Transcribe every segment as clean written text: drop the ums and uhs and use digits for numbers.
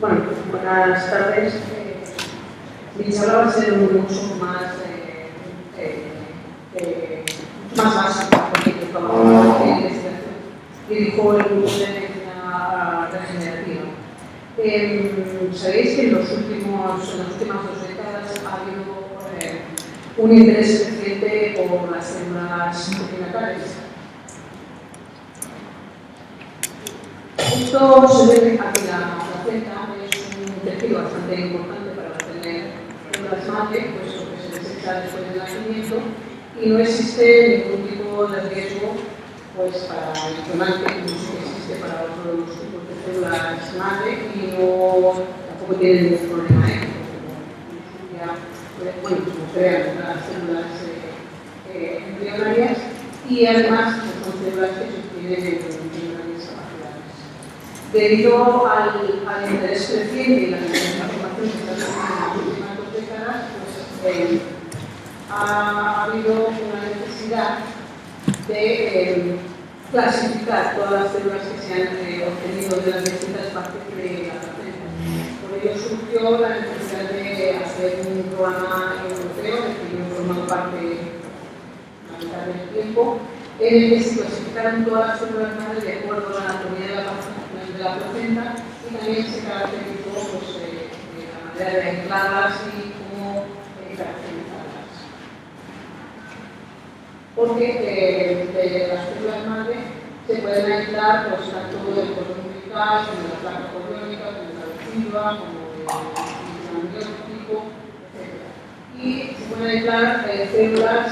Bueno, buenas tardes. Mi charla va a ser mucho más básica, porque trabajamos en investigación. Dirijo el grupo de medicina regenerativa. Sabéis que en las últimas 2 décadas ha habido un interés creciente por las células prenatales. Esto se debe a que la placenta es un tejido bastante importante para obtener células madre, puesto que se desecha después del nacimiento y no existe ningún tipo de riesgo para el donante, como sí que existe para otros tipos de células madre, y tampoco tiene ningún problema ético, como crean las células embrionarias, y además son células que sostienen grandes capacidades. Debido al interés creciente y la transformación que está teniendo en las últimas 2 décadas, ha habido una necesidad de clasificar todas las células que se han obtenido de las distintas partes de la placenta. Por ello surgió la necesidad de hacer un programa europeo, del que yo he formado parte la mitad del tiempo, en el que se clasificaron todas las células madre de acuerdo a la anatomía de la placenta y también se caracterizó la manera de aislarlas y cómo caracterizarlas. Porque de las células madre se pueden aislar tanto del cordón umbilical como de la placa coriónica, como de la decidua, como del amniótico, etc. Y se pueden aislar células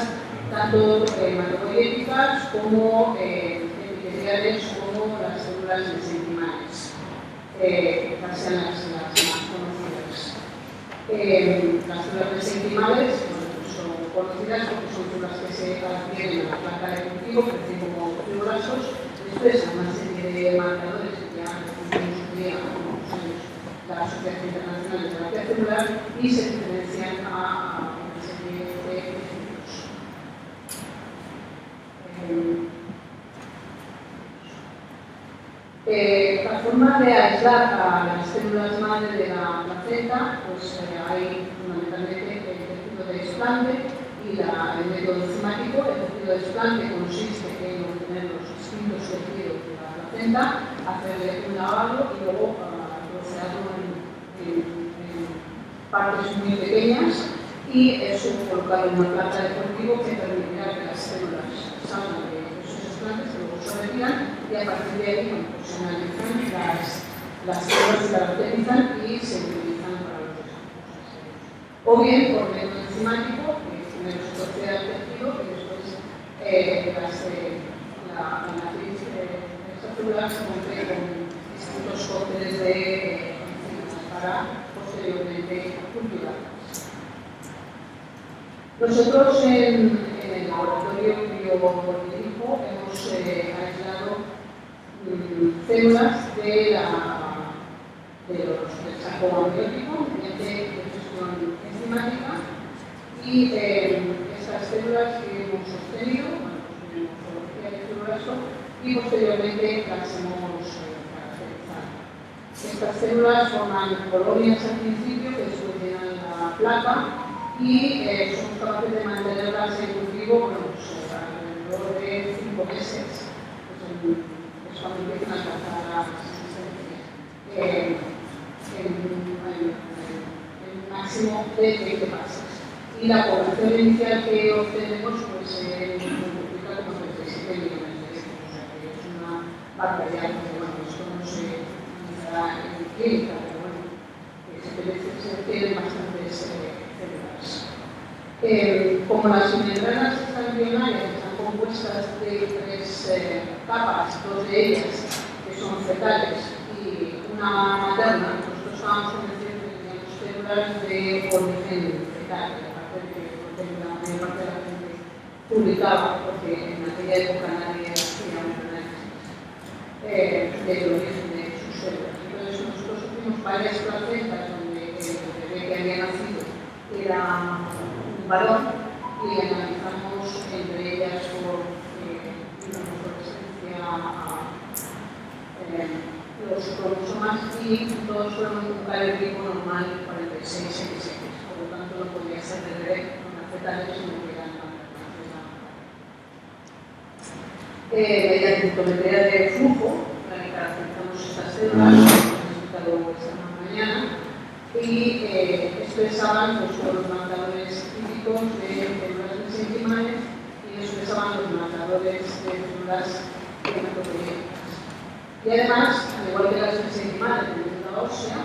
tanto hematopoyéticas como epiteliales, como las células mesenquimales, sean las más conocidas. Las células mesenquimales son conocidas porque son células que se adquieren en la placa de cultivo, crecen como fibroblastos, expresan una serie de marcadores que ya en su día, la Asociación Internacional de Terapia Celular, y se diferencian a una serie de efectos. La forma de aislar a las células madre de la placenta, hay fundamentalmente el tejido de desplante y el método enzimático. El tejido de desplante consiste en obtener los distintos tejidos de la placenta, hacerle un lavado y luego trocearlo en partes muy pequeñas y eso colocarlo en una planta de cultivo que permitirá que las células salgan de esos desplantes, luego se retiran y a partir de ahí se analizan las células se caracterizan y se utilizan para los desarrollos. O bien por método enzimático, que primero se trocea el tejido y después la matriz de estas células se rompe con distintos cócteles de enzimas para posteriormente cultivarlas. Nosotros en el laboratorio que yo dirijo hemos aislado células del sarcoma amniótico mediante digestión enzimática y estas células que hemos obtenido, en morfología de fibroblasto, y posteriormente las hemos caracterizado. Estas células forman colonias al principio que después llenan la placa y somos capaces de mantenerlas en cultivo alrededor de 5 meses. Es cuando empiezan a alcanzar la existencia en un máximo de 20 fases. Y la población inicial que obtenemos multiplica como 37 millones de estos, o sea que es una barbaridad, porque esto no se utilizará en clínica, pero se tienen bastantes células. Como las membranas embrionarias están compuestas de 3 capas, 2 de ellas que son fetales y una materna, nosotros estábamos convencidos de que teníamos células de origen fetal, la mayor parte de la gente publicaba, porque en aquella época nadie hacía un análisis del origen de sus células. Entonces nosotros hicimos varias placentas donde el bebé que había nacido era un varón y analizamos entre ellas por presencia los cromosomas y todos fueron un calotipo normal 46XX. Por lo tanto, no podría ser de bebé con la feta, sino que era mediante fotometría de flujo, para que caracterizamos estas células, que hemos explicado esta mañana, y expresaban los marcadores típicos de células mesenquimales y expresaban los marcadores de células hematopoyéticas. Y además, al igual que las mesenquimales de médula ósea,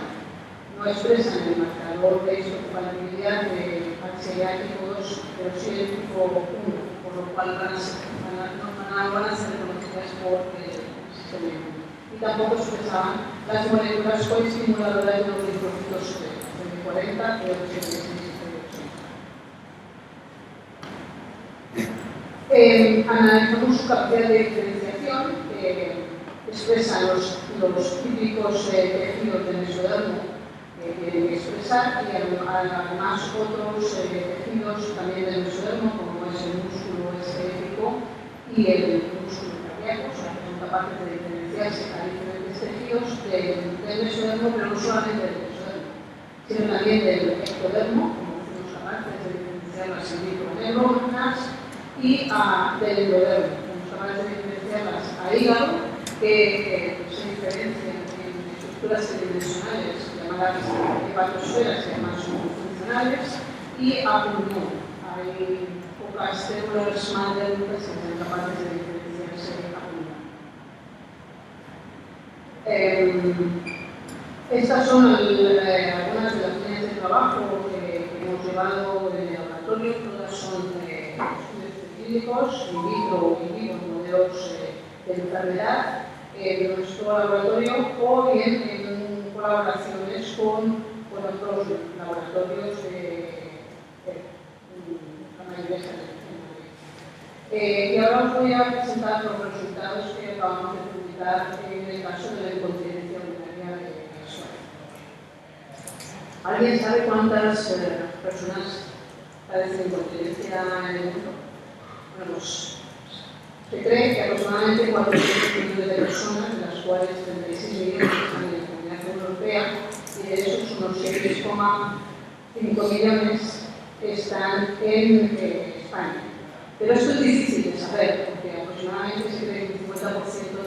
no expresan el marcador de histocompatibilidad de HLA tipo 2, pero sí el tipo 1, por lo cual van a ser reconocidas por el sistema inmune. Y tampoco expresaban las moléculas coestimuladoras de los linfocitos CD40, CD86 y CD80. Analizamos su capacidad de diferenciación, expresan los típicos tejidos del mesodermo que tienen que expresar y además otros tejidos también del mesodermo, como es el músculo esquelético y el músculo cardíaco, o sea, que son capaces de diferenciarse a diferentes tejidos del mesodermo, pero no solamente del mesodermo, sino también del ectodermo, como fuimos capaces de diferenciarlas en microneuronas, y del endodermo, somos capaces de diferenciarlas a hígado, que se diferencian en estructuras tridimensionales llamadas hepatosferas, que además son funcionales, y a pulmón. Hay pocas células madre adultas que sean capaces de diferenciarse a pulmón. Estas son algunas de las líneas de trabajo que hemos llevado en el laboratorio. Todas son estudios clínicos, in vitro y in vivo, modelos de enfermedad de nuestro laboratorio o bien en colaboraciones con otros laboratorios la mayoría están en Madrid. Y ahora os voy a presentar los resultados que acabamos de publicar en el caso de la incontinencia urinaria de Suárez. ¿Alguien sabe cuántas personas padecen incontinencia en el mundo? Bueno, pues se cree que aproximadamente 400 millones de personas, de las cuales 36 millones están en la Comunidad Europea, y de esos unos 6,5 millones están en España. Pero esto es difícil de saber, porque aproximadamente se cree que el 50%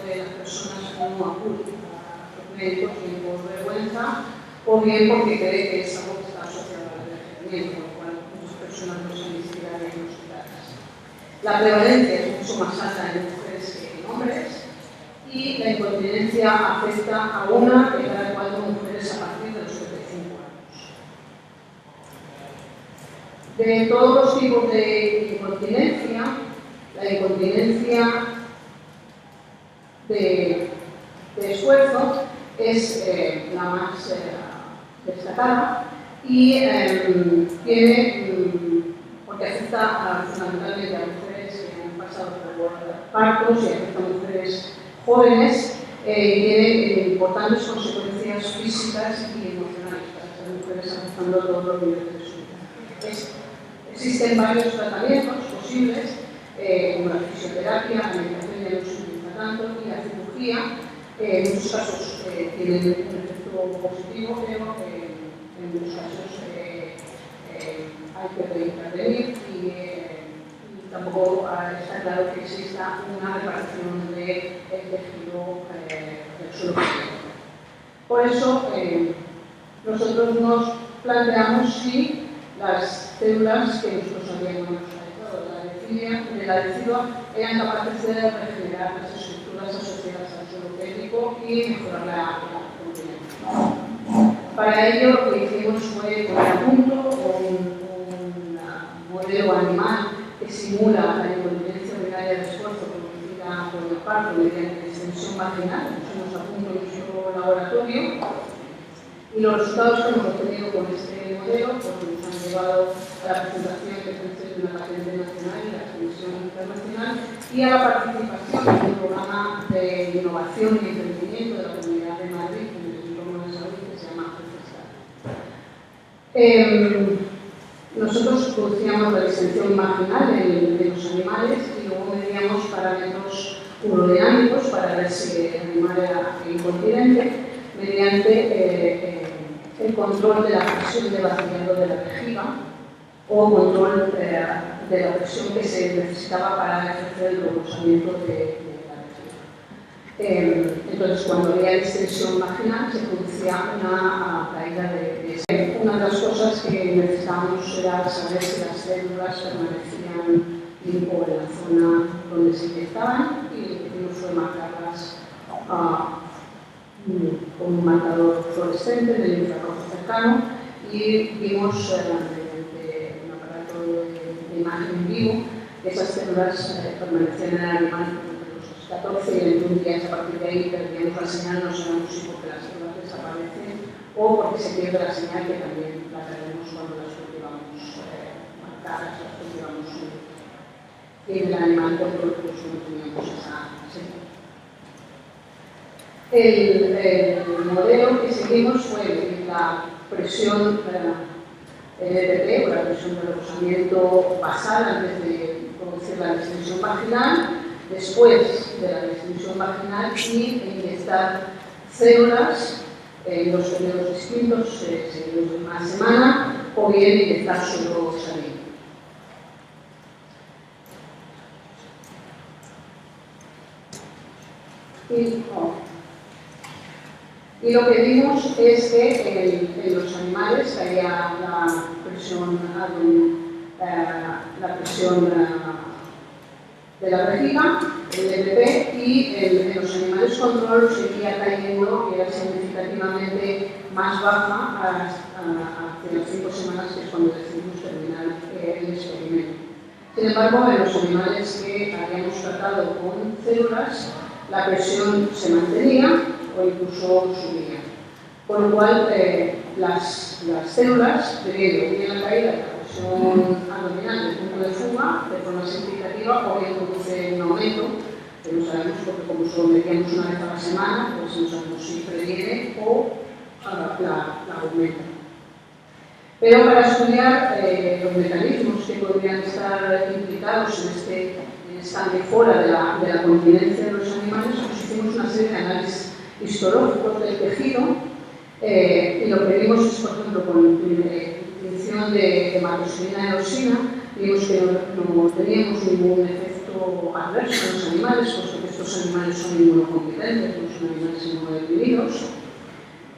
de las personas no acuden a los médicos bien por vergüenza o bien porque cree que es algo que está asociado al envejecimiento, con lo cual muchas personas no se han inscrito diagnosticadas. La prevalencia es mucho más alta en mujeres que en hombres y la incontinencia afecta a una de cada 4 mujeres a partir de los 75 años. De todos los tipos de incontinencia, la incontinencia de esfuerzo es la más destacada y porque afecta fundamentalmente a mujeres que han pasado por partos y afecta a mujeres jóvenes, tiene importantes consecuencias físicas y emocionales para estas mujeres afectando a todos los niveles de su vida. Existen varios tratamientos posibles, como la fisioterapia, la medicación ya no se utiliza tanto, y la cirugía, en muchos casos tienen un efecto positivo, pero en muchos casos hay que intervenir y tampoco está claro que exista una reparación del tejido del suelo pélvico. Por eso, nosotros nos planteamos si las células que nosotros habíamos analizado de la decidua eran capaces de regenerar las estructuras asociadas al suelo pélvico y mejorar la continencia. Para ello, lo que hicimos fue poner a punto un modelo animal que simula la incontinencia urinaria de esfuerzo producida por el parto mediante extensión vaginal. Pusimos a punto nuestro laboratorio y los resultados que hemos obtenido con este modelo pues, nos han llevado a la presentación de una patente nacional y la extensión internacional y a la participación en un programa de innovación y emprendimiento de la Comunidad de Madrid en el entorno de salud que se llama FESCAD. Nosotros producíamos la distensión vaginal de los animales y luego medíamos parámetros urodinámicos para ver si el animal era incontinente mediante el control de la presión de vaciado de la vejiga o control de la presión que se necesitaba para ejercer el reposamiento de la vejiga. Entonces, cuando había extensión vaginal, se producía una caída de una de las cosas que necesitábamos era saber si las células permanecían limpo en la zona donde se inyectaban, y lo que hicimos fue marcarlas con un marcador fluorescente del infrarrojo cercano, y vimos mediante un aparato de imagen en vivo que esas células permanecían en el animal durante los 14 y 21 días. A partir de ahí perdíamos la señal, no sabemos si porque las células desaparecen o porque se pierde la señal, que también la perdemos cuando las cultivamos marcadas, las cultivamos en el animal control, pues no teníamos esa señal. El modelo que seguimos fue la presión LPP, o la presión de reposamiento basal, antes de producir la distensión vaginal, después de la distensión vaginal, y inyectar células en dos periodos distintos, seguidos de una semana, o bien inyectar solo saliva. Y lo que vimos es que en los animales caía la presión de la vejiga, el LPP, y en los animales control seguía cayendo, que era significativamente más baja hacia las 5 semanas, que es cuando decidimos terminar el experimento. Sin embargo, en los animales que habíamos tratado con células, la presión se mantenía o incluso subía. Con lo cual, las células, debido bien a la caída de la presión abdominal del punto de fuga, de forma significativa, o bien produce un aumento, que no sabemos, porque como solo medíamos una vez a la semana, pues no sabemos si previene o la aumenta. Pero para estudiar los mecanismos que podrían estar implicados en esta mejora de la continencia de los animales, pues hicimos una serie de análisis histológicos del tejido, y lo que vimos es, por ejemplo, con inhibición de hematoxilina eosina, vimos que no teníamos ningún efecto adverso en los animales, puesto que estos animales son inmunocompetentes, no son animales inmunodeprimidos.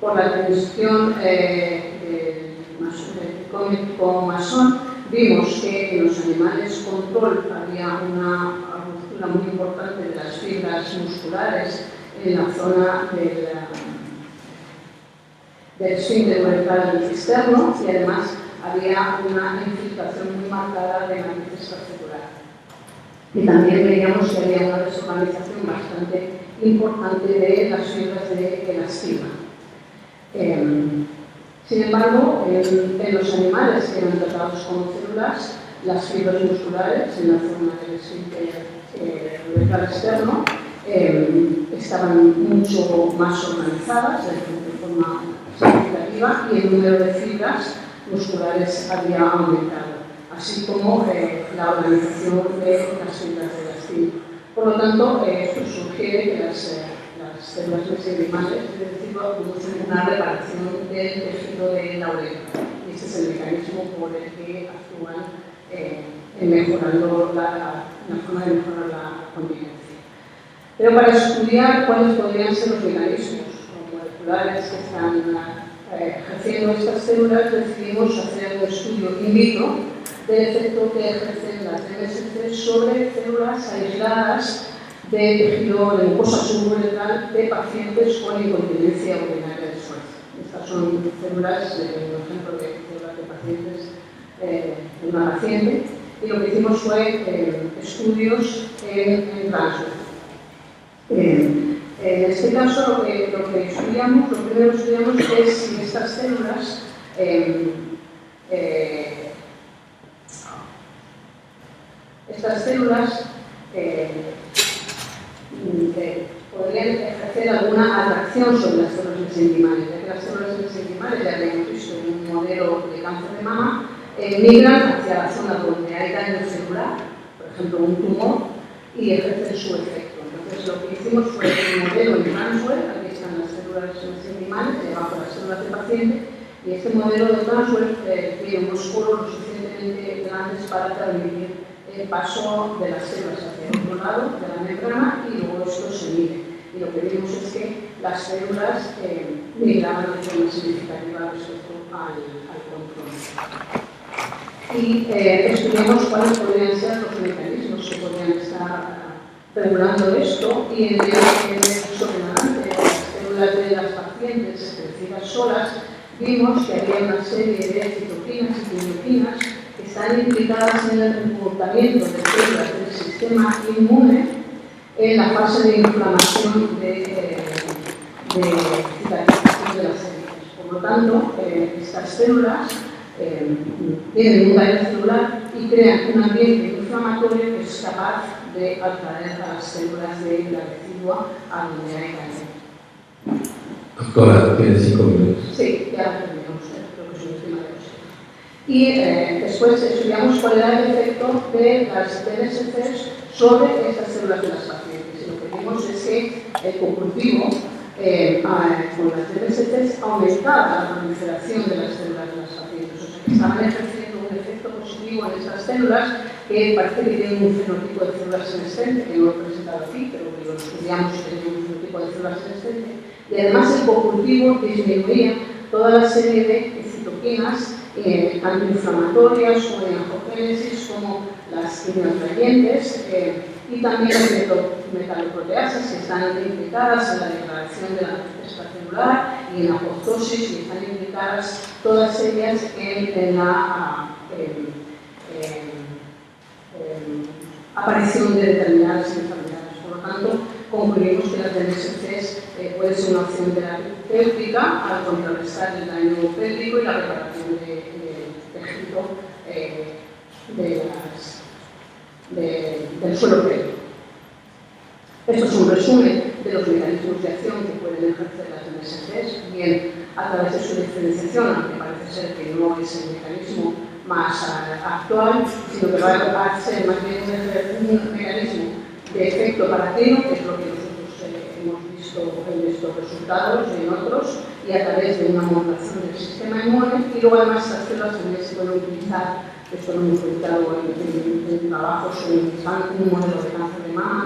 Por la transcripción Masón, vimos que en los animales control había una ruptura muy importante de las fibras musculares en la zona del esfínter uretral externo, y además había una infiltración muy marcada de matriz particular. Y también veíamos que había una desorganización bastante importante de las fibras de elastina. Sin embargo, en los animales que eran tratados con células, las fibras musculares en la zona del esfínter uretral externo estaban mucho más organizadas, de forma significativa, y el número de fibras musculares había aumentado, así como la organización de las fibras de elastina. Por lo tanto, esto sugiere que las células mesenquimales, es decir, producen una reparación del tejido de la uretra. Y este es el mecanismo por el que actúan mejorando la forma de mejorar la continencia. Pero para estudiar cuáles podrían ser los mecanismos moleculares que están ejerciendo estas células, decidimos hacer un estudio in vitro del efecto que ejercen las MSC sobre células aisladas de tejido de mucosa suburetral de pacientes con incontinencia urinaria de esfuerzo. Estas son células, por ejemplo, de células de pacientes de una paciente, y lo que hicimos fue estudios en transfer. En este caso, lo que estudiamos, lo primero que estudiamos es si estas células podrían ejercer alguna atracción sobre las células mesenquimales, ya que las células mesenquimales, ya habíamos visto en un modelo de cáncer de mama, migran hacia la zona donde hay daño celular, por ejemplo un tumor, y ejercen su efecto. Entonces hicimos fue un modelo en Transware, aquí están las células mesenquimales, debajo las células del paciente, y este modelo de Transware tiene unos poros lo suficientemente grandes para transmitir el paso de las células hacia el otro lado de la membrana y luego esto se mide. Y lo que vimos es que las células migraban de forma significativa respecto al control. Y estudiamos cuáles podrían ser los mecanismos que podrían estar regulando esto, y en el desordenante de las células de las pacientes crecidas solas, vimos que había una serie de citoquinas y quimioquinas que están implicadas en el comportamiento de células del sistema inmune en la fase de inflamación de cicatrización de las células. Por lo tanto, estas células tienen un daño celular y crean un ambiente inflamatorio que es capaz de atraer a las células de la residua a donde hay daño. Doctora, tiene 5 minutos. Sí, ya terminamos, creo que es un tema de los. Y después estudiamos cuál era el efecto de las DNSCs sobre estas células de las pacientes. Y lo que vimos es que el cocultivo con las DNSCs aumentaba la proliferación de las células de las pacientes. O sea, que estaban ejerciendo un efecto positivo en estas células que parece que tienen un fenotipo de células senescentes, que no lo he presentado aquí, pero que lo estudiamos y tiene un fenotipo de células senescentes. Y además el cocultivo disminuía toda la serie de citoquinas antiinflamatorias o en angiogénesis como las quimioatrayentes y también las metaloproteasas que están implicadas en la degradación de la respuesta celular y en la apoptosis, y están implicadas todas ellas en la aparición de determinadas enfermedades. Por lo tanto, concluimos que las DNSCs puede ser una opción terapéutica al contrarrestar el daño pélvico y la reparación del tejido del suelo pélvico. Esto es un resumen de los mecanismos de acción que pueden ejercer las DNSCs, bien a través de su diferenciación, aunque parece ser que no es el mecanismo más actual, sino que va a ser más bien un mecanismo de efecto paratino, que es lo que nosotros hemos visto en estos resultados y en otros, y a través de una modulación del sistema inmune, y luego además estas células también se pueden utilizar, esto lo hemos utilizado en trabajos en un modelo de cáncer de mama,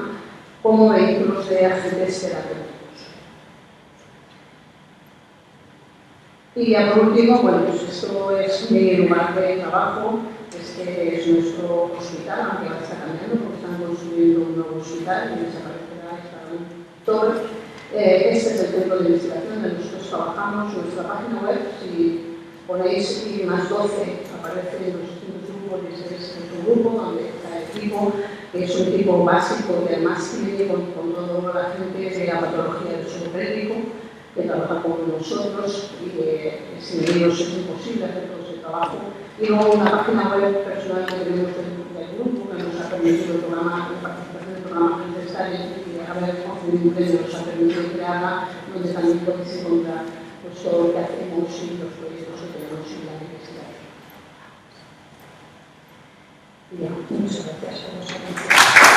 como vehículos de agentes terapéuticos. Y ya por último, bueno, pues esto es mi lugar de trabajo. Este es nuestro hospital, aunque ahora está cambiando porque están construyendo un nuevo hospital y desaparecerá esta torre. Este es el centro de investigación donde nosotros trabajamos. Nuestra página web, si ponéis I+12, aparecen los distintos grupos, y ese es nuestro grupo donde está el equipo, que es un equipo básico que además tiene con toda la gente de la patología del suelo pélvico, que trabaja con nosotros y que sin ellos es imposible hacer todo ese trabajo. Y luego una página web personal que tenemos del grupo que nos ha permitido la participación del programa Princess y haber obtenido un premio nos ha permitido crearla, donde también podéis encontrar pues, todo lo que hacemos y los proyectos que tenemos y la necesidad. Y ya, muchas gracias por su atención.